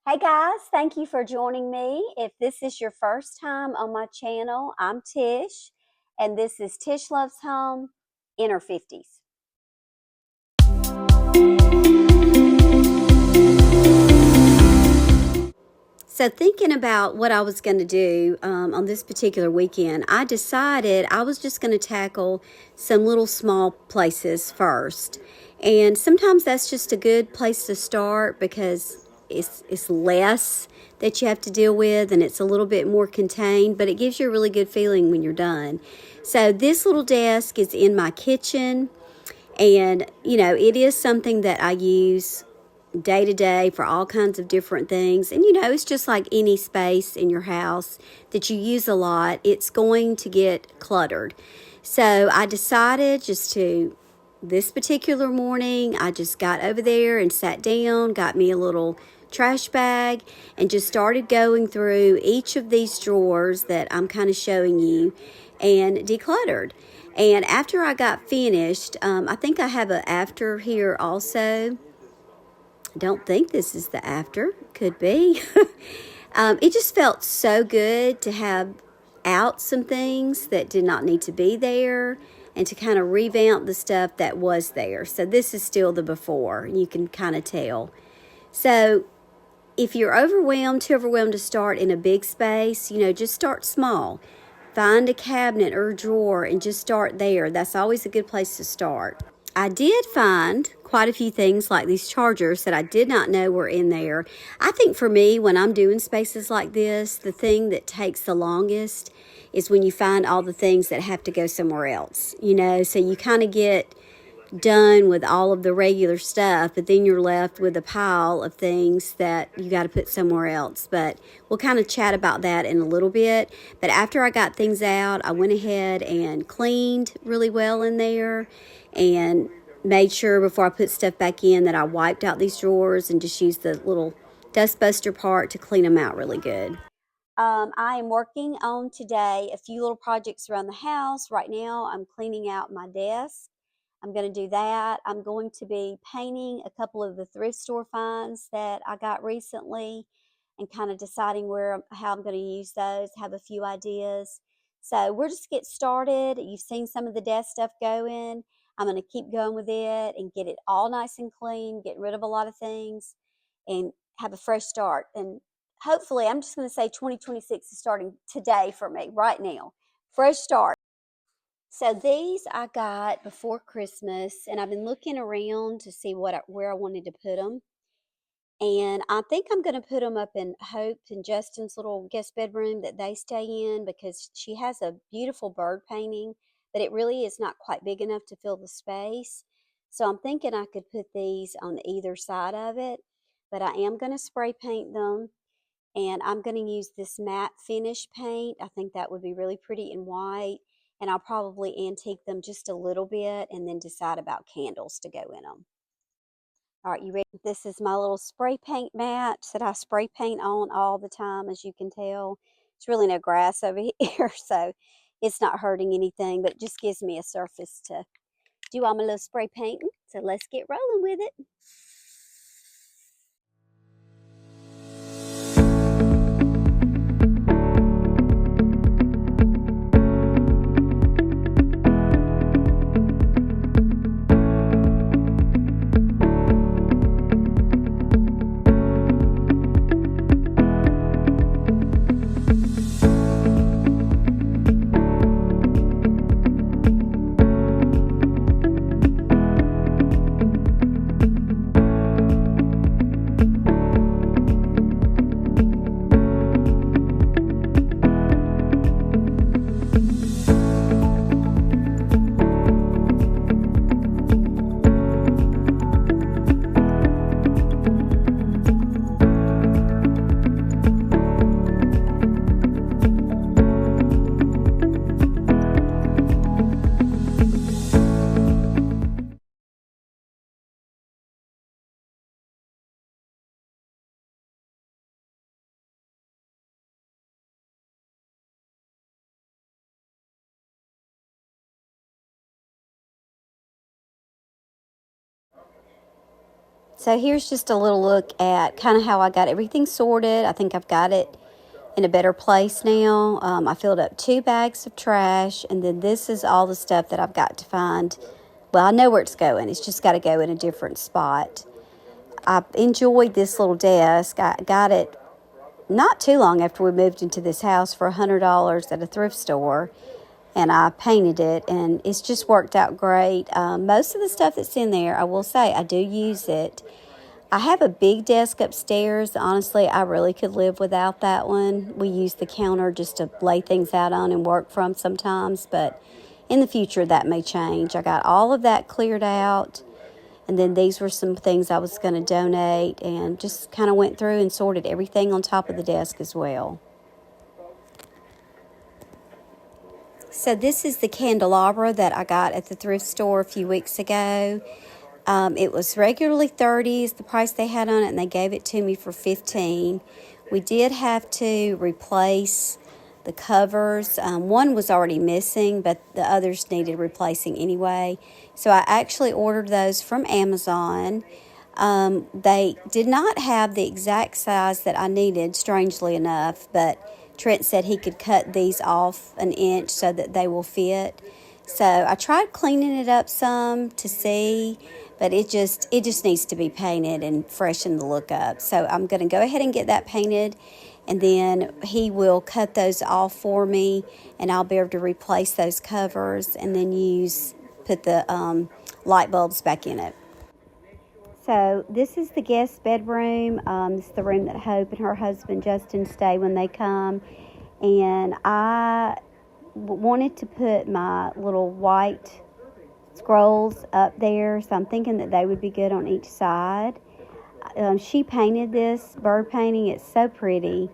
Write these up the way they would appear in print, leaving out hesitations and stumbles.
Hey guys, thank you for joining me. If this is your first time on my channel, I'm Tish, and this is Tish Loves Home in her 50s. So, thinking about what I was going to do on this particular weekend, I decided I was just going to tackle some little small places first. And sometimes that's just a good place to start because it's less that you have to deal with and it's a little bit more contained, but it gives you a really good feeling when you're done. So, this little desk is in my kitchen, and it is something that I use day to day for all kinds of different things. And it's just like any space in your house that you use a lot, it's going to get cluttered. So I decided this particular morning, I just got over there and sat down, got me a little trash bag, and just started going through each of these drawers that I'm kind of showing you and decluttered. And after I got finished, I think I have an after here also. Don't think this is the after. Could be. It just felt so good to have out some things that did not need to be there and to kind of revamp the stuff that was there. So this is still the before. You can kind of tell. So if you're too overwhelmed to start in a big space, just start small. Find a cabinet or a drawer and just start there. That's always a good place to start. I did find quite a few things like these chargers that I did not know were in there. I think for me, when I'm doing spaces like this, the thing that takes the longest is when you find all the things that have to go somewhere else. So you kind of get done with all of the regular stuff, but then you're left with a pile of things that you got to put somewhere else. But we'll kind of chat about that in a little bit. But after I got things out, I went ahead and cleaned really well in there and made sure before I put stuff back in that I wiped out these drawers and just used the little dust buster part to clean them out really good. I am working on today a few little projects around the house. Right now, I'm cleaning out my desk. I'm going to do that. I'm going to be painting a couple of the thrift store finds that I got recently and kind of deciding how I'm going to use those, have a few ideas. So we're just get started. You've seen some of the desk stuff going. I'm going to keep going with it and get it all nice and clean, get rid of a lot of things, and have a fresh start. And hopefully, I'm just going to say 2026 is starting today for me, right now. Fresh start. So these I got before Christmas, and I've been looking around to see where I wanted to put them. And I think I'm going to put them up in Hope and Justin's little guest bedroom that they stay in because she has a beautiful bird painting, but it really is not quite big enough to fill the space. So I'm thinking I could put these on either side of it, but I am going to spray paint them. And I'm going to use this matte finish paint. I think that would be really pretty in white. And I'll probably antique them just a little bit and then decide about candles to go in them. All right, you ready? This is my little spray paint mat that I spray paint on all the time, as you can tell. There's really no grass over here, so it's not hurting anything, but it just gives me a surface to do all my little spray painting. So let's get rolling with it. So here's just a little look at kind of how I got everything sorted. I think I've got it in a better place now. I filled up 2 bags of trash, and then this is all the stuff that I've got to find. Well, I know where it's going. It's just got to go in a different spot. I enjoyed this little desk. I got it not too long after we moved into this house for $100 at a thrift store, and I painted it, and it's just worked out great. Most of the stuff that's in there, I will say, I do use it. I have a big desk upstairs. Honestly, I really could live without that one. We use the counter just to lay things out on and work from sometimes, but in the future that may change. I got all of that cleared out, and then these were some things I was going to donate, and just kind of went through and sorted everything on top of the desk as well. So this is the candelabra that I got at the thrift store a few weeks ago. It was regularly $30 the price they had on it, and they gave it to me for $15. We did have to replace the covers. One was already missing, but the others needed replacing anyway. So I actually ordered those from Amazon. They did not have the exact size that I needed, strangely enough, but Trent said he could cut these off an inch so that they will fit. So I tried cleaning it up some to see, but it just needs to be painted and freshen the look up. So I'm going to go ahead and get that painted, and then he will cut those off for me, and I'll be able to replace those covers and then put the light bulbs back in it. So this is the guest bedroom. This is the room that Hope and her husband Justin stay when they come, and I wanted to put my little white scrolls up there, so I'm thinking that they would be good on each side. She painted this bird painting. It's so pretty,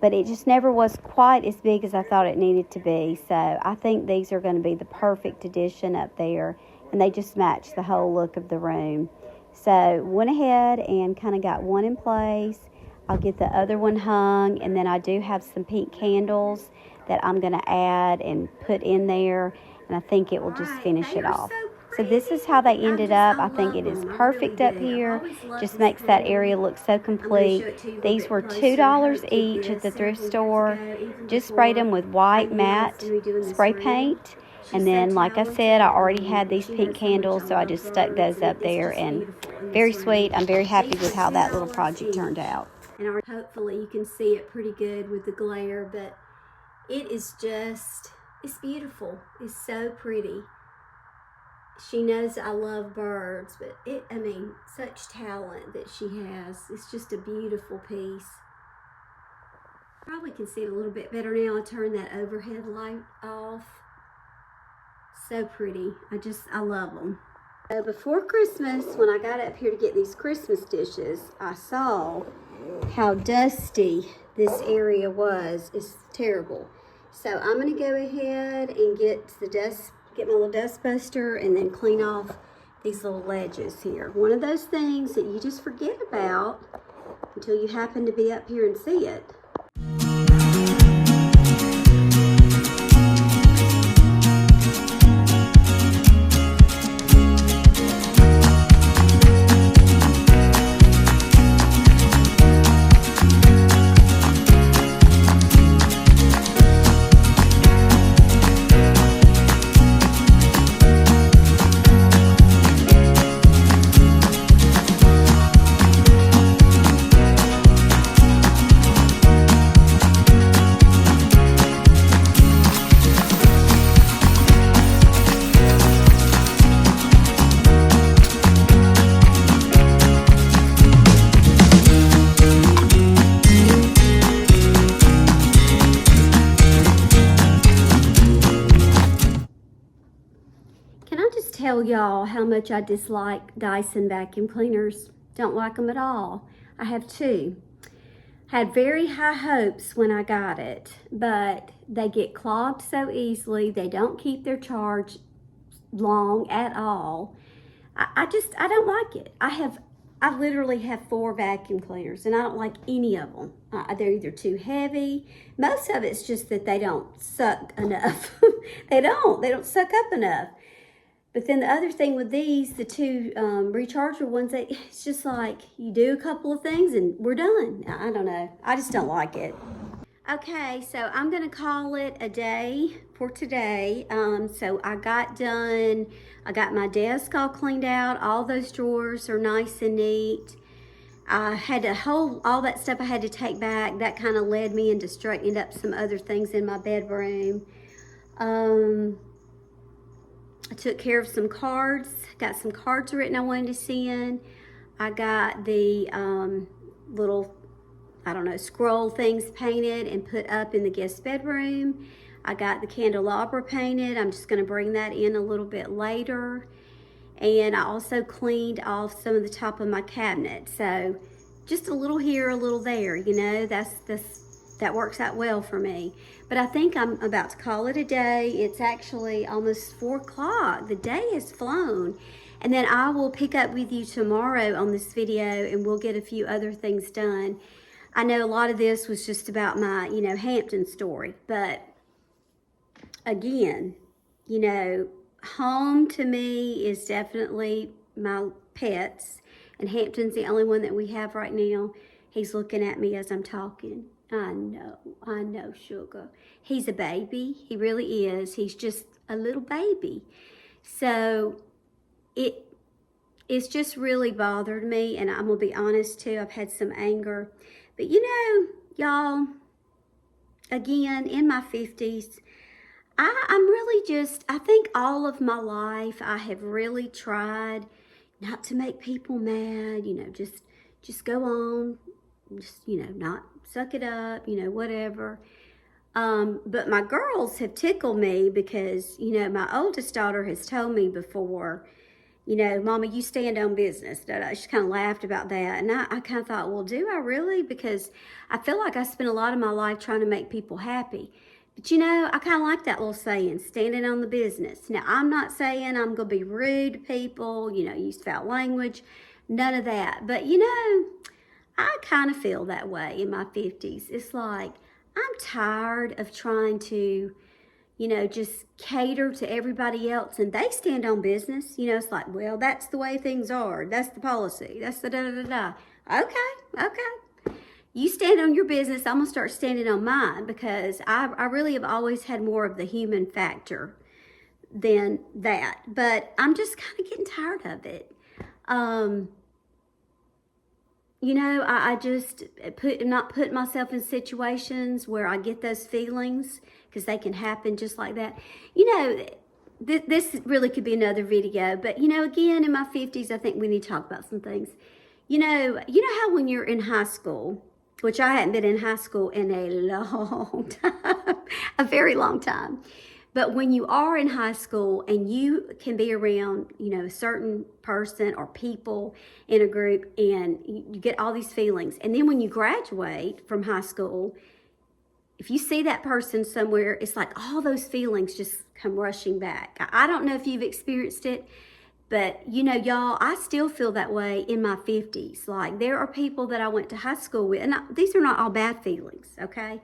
but it just never was quite as big as I thought it needed to be. So I think these are going to be the perfect addition up there, and they just match the whole look of the room. So went ahead and kind of got one in place. I'll get the other one hung, and then I do have some pink candles that I'm going to add and put in there, and I think it will just finish it off. So this is how they ended up. I think it is perfect up here. Just makes that area look so complete. These were $2 each at the thrift store. Just sprayed them with white matte spray paint. And then, like I said, I already had these pink candles, so I just stuck those up there, and very sweet. I'm very happy with how that little project turned out. And hopefully you can see it pretty good with the glare, but it is just, it's beautiful. It's so pretty. She knows I love birds, but such talent that she has. It's just a beautiful piece. Probably can see it a little bit better now. I turned that overhead light off. So pretty. I love them. So before Christmas, when I got up here to get these Christmas dishes, I saw how dusty this area was. It's terrible. So I'm going to go ahead and get my little dust buster, and then clean off these little ledges here. One of those things that you just forget about until you happen to be up here and see it. Tell y'all how much I dislike Dyson vacuum cleaners. Don't like them at all. I have 2. Had very high hopes when I got it, but they get clogged so easily. They don't keep their charge long at all. I don't like it. I literally have 4 vacuum cleaners, and I don't like any of them. They're either too heavy. Most of it's just that they don't suck enough. They don't suck up enough. But then the other thing with these, the two recharger ones, it's just like you do a couple of things and we're done. I don't know. I just don't like it. Okay, so I'm going to call it a day for today. So I got done. I got my desk all cleaned out. All those drawers are nice and neat. I had to hold all that stuff I had to take back. That kind of led me into straightening up some other things in my bedroom. I took care of some cards. Got some cards written I wanted to send. I got the little, I don't know, scroll things painted and put up in the guest bedroom. I got the candelabra painted. I'm just going to bring that in a little bit later. And I also cleaned off some of the top of my cabinet. So just a little here, a little there, you know, that works out well for me. But I think I'm about to call it a day. It's actually almost 4 o'clock. The day has flown. And then I will pick up with you tomorrow on this video and we'll get a few other things done. I know a lot of this was just about my, you know, Hampton story. But again, you know, home to me is definitely my pets. And Hampton's the only one that we have right now. He's looking at me as I'm talking. I know, sugar. He's a baby. He really is. He's just a little baby. So it's just really bothered me, and I'm gonna be honest too, I've had some anger. But you know, y'all, again, in my 50s, I'm really just, I think all of my life I have really tried not to make people mad, you know, just go on, just, you know, not suck it up, you know, whatever. But my girls have tickled me because, you know, my oldest daughter has told me before, you know, Mama, you stand on business. She kind of laughed about that. And I kind of thought, well, do I really? Because I feel like I spent a lot of my life trying to make people happy. But, you know, I kind of like that little saying, standing on the business. Now, I'm not saying I'm going to be rude to people, you know, use foul language, none of that. But, you know, I kind of feel that way in my 50s. It's like I'm tired of trying to, you know, just cater to everybody else and they stand on business. You know, it's like, well, that's the way things are. That's the policy. That's the da-da-da-da. Okay. You stand on your business. I'm going to start standing on mine because I really have always had more of the human factor than that. But I'm just kind of getting tired of it. You know, I just not put myself in situations where I get those feelings because they can happen just like that. You know, this really could be another video, but you know, again, in my 50s, I think we need to talk about some things. You know how when you're in high school, which I hadn't been in high school in a long time, a very long time. But when you are in high school and you can be around, you know, a certain person or people in a group and you get all these feelings. And then when you graduate from high school, if you see that person somewhere, it's like all those feelings just come rushing back. I don't know if you've experienced it, but you know, y'all, I still feel that way in my 50s. Like there are people that I went to high school with, and these are not all bad feelings, okay?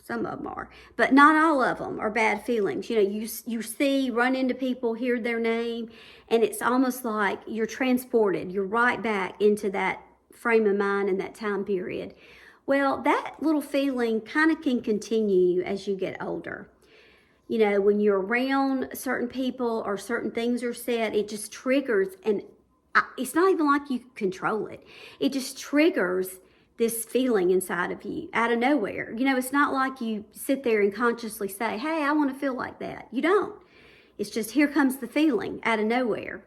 Some of them are, but not all of them are bad feelings. You know, you see, run into people, hear their name, and it's almost like you're transported. You're right back into that frame of mind and that time period. Well, that little feeling kind of can continue as you get older. You know, when you're around certain people or certain things are said, it just triggers, and it's not even like you control it. It just triggers this feeling inside of you out of nowhere. You know, it's not like you sit there and consciously say, hey, I want to feel like that. You don't. It's just here comes the feeling out of nowhere.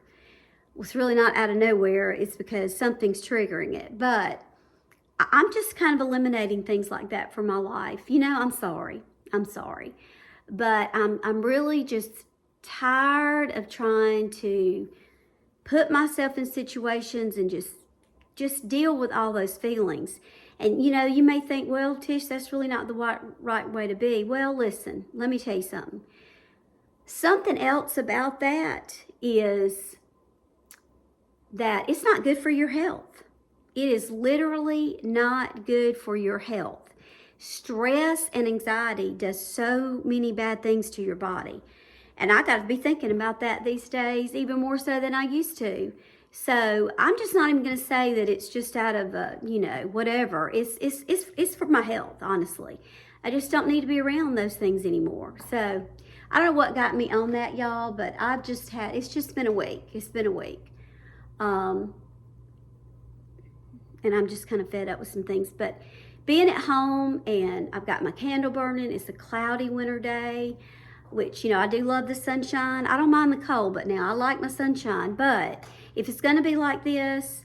Well, it's really not out of nowhere. It's because something's triggering it. But I'm just kind of eliminating things like that from my life. You know, I'm sorry. But I'm really just tired of trying to put myself in situations and just deal with all those feelings. And you know, you may think, well, Tish, that's really not the right way to be. Well, listen, let me tell you something. Something else about that is that it's not good for your health. It is literally not good for your health. Stress and anxiety does so many bad things to your body. And I got to be thinking about that these days, even more so than I used to. So I'm just not even going to say that it's just out of, whatever. It's for my health, honestly. I just don't need to be around those things anymore. So I don't know what got me on that, y'all, but it's just been a week. It's been a week. And I'm just kind of fed up with some things. But being at home, and I've got my candle burning. It's a cloudy winter day, which, I do love the sunshine. I don't mind the cold, but now I like my sunshine. But if it's going to be like this,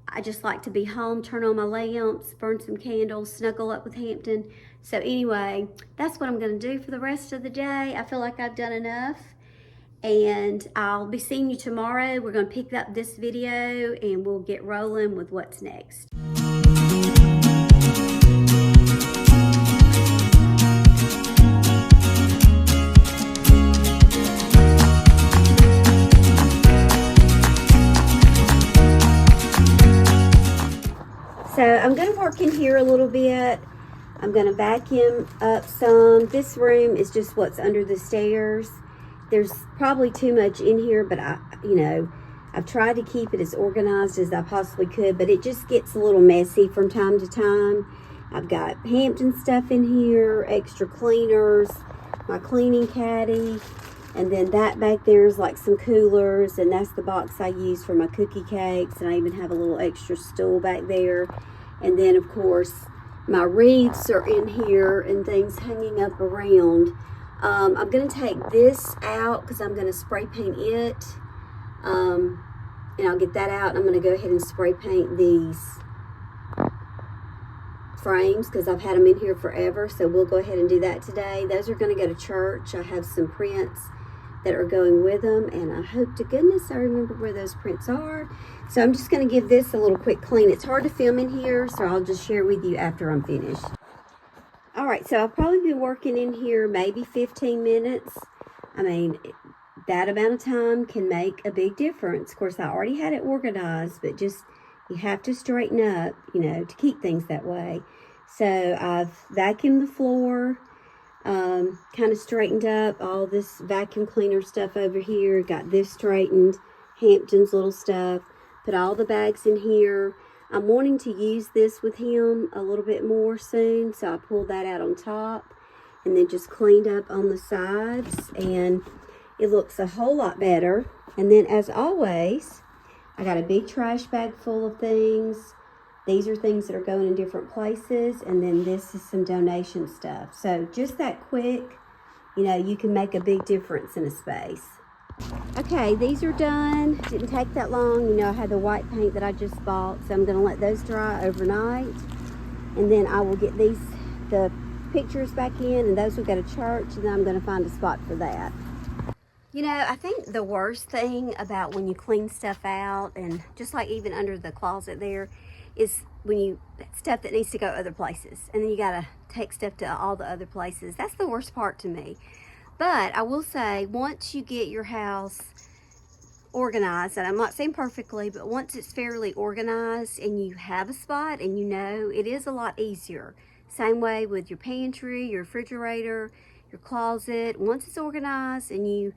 I just like to be home, turn on my lamps, burn some candles, snuggle up with Hampton. So anyway, that's what I'm going to do for the rest of the day. I feel like I've done enough. And I'll be seeing you tomorrow. We're going to pick up this video and we'll get rolling with what's next. So I'm going to work in here a little bit. I'm going to vacuum up some. This room is just what's under the stairs. There's probably too much in here, but I've tried to keep it as organized as I possibly could, but it just gets a little messy from time to time. I've got Hampton stuff in here, extra cleaners, my cleaning caddy, and then that back there is like some coolers, and that's the box I use for my cookie cakes, and I even have a little extra stool back there. And then, of course, my wreaths are in here and things hanging up around. I'm going to take this out because I'm going to spray paint it. And I'll get that out. I'm going to go ahead and spray paint these frames because I've had them in here forever. So we'll go ahead and do that today. Those are going to go to church. I have some prints that are going with them, and I hope to goodness I remember where those prints are. So I'm just going to give this a little quick clean. It's hard to film in here, so I'll just share with you after I'm finished. All right, so I've probably been working in here maybe 15 minutes. I mean, that amount of time can make a big difference. Of course, I already had it organized, but just you have to straighten up, to keep things that way. So I've vacuumed the floor, kind of straightened up all this vacuum cleaner stuff over here. Got this straightened, Hampton's little stuff. Put all the bags in here. I'm wanting to use this with him a little bit more soon, so I pulled that out on top and then just cleaned up on the sides, and it looks a whole lot better. And then, as always, I got a big trash bag full of things. These are things that are going in different places, and then this is some donation stuff. So just that quick, you can make a big difference in a space. Okay, these are done. Didn't take that long. I had the white paint that I just bought, so I'm going to let those dry overnight. And then I will get the pictures back in, and those will go to church, and then I'm going to find a spot for that. I think the worst thing about when you clean stuff out, and just like even under the closet there, is when stuff that needs to go other places, and then you got to take stuff to all the other places. That's the worst part to me. But I will say, once you get your house organized, and I'm not saying perfectly, but once it's fairly organized and you have a spot and it is a lot easier. Same way with your pantry, your refrigerator, your closet. Once it's organized and you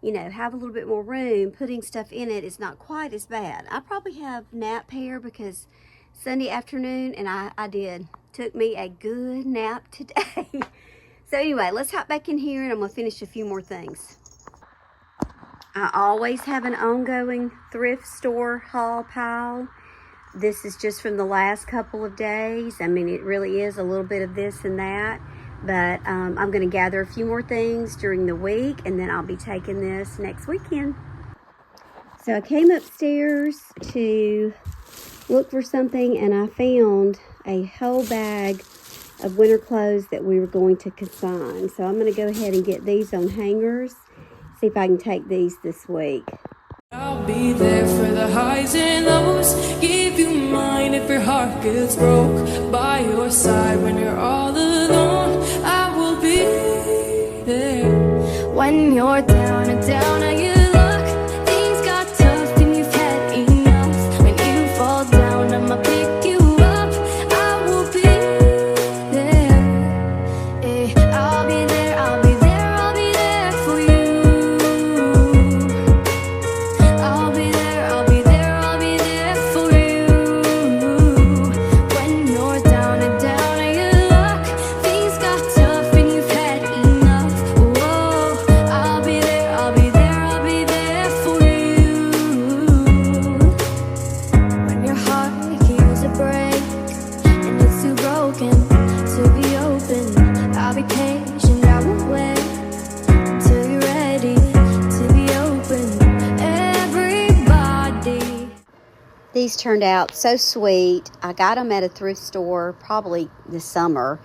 have a little bit more room, putting stuff in it is not quite as bad. I probably have nap hair because Sunday afternoon, and I did. Took me a good nap today. So anyway, let's hop back in here and I'm going to finish a few more things. I always have an ongoing thrift store haul pile. This is just from the last couple of days. I mean, it really is a little bit of this and that. But I'm going to gather a few more things during the week, and then I'll be taking this next weekend. So I came upstairs to look for something, and I found a whole bag of winter clothes that we were going to consign. So I'm going to go ahead and get these on hangers, see if I can take these this week. I'll be there for the highs and lows, give you mine if your heart gets broke, by your side when you're all alone, I will be there. When you're down and down on your luck, things got tough and you've had enough, when you fall down I'ma pick you up, I will be there. I'll be there, I'll be there, I'll be there for you. too broken to be open. I'll be patient, I will wait until you're ready to be open. Everybody. These turned out so sweet. I got them at a thrift store probably this summer,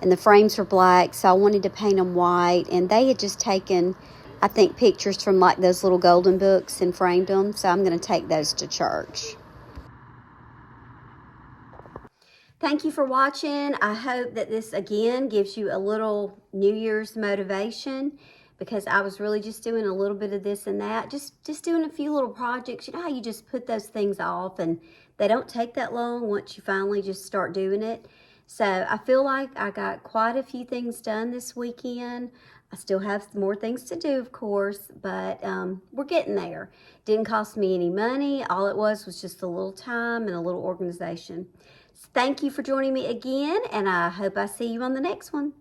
and the frames were black, so I wanted to paint them white, and they had just taken, I think, pictures from like those little golden books and framed them, so I'm going to take those to church. Thank you for watching. I hope that this again gives you a little New Year's motivation, because I was really just doing a little bit of this and that, just doing a few little projects. You know how you just put those things off and they don't take that long once you finally just start doing it. So I feel like I got quite a few things done this weekend. I still have more things to do, of course, but we're getting there. Didn't cost me any money. All it was just a little time and a little organization. Thank you for joining me again, and I hope I see you on the next one.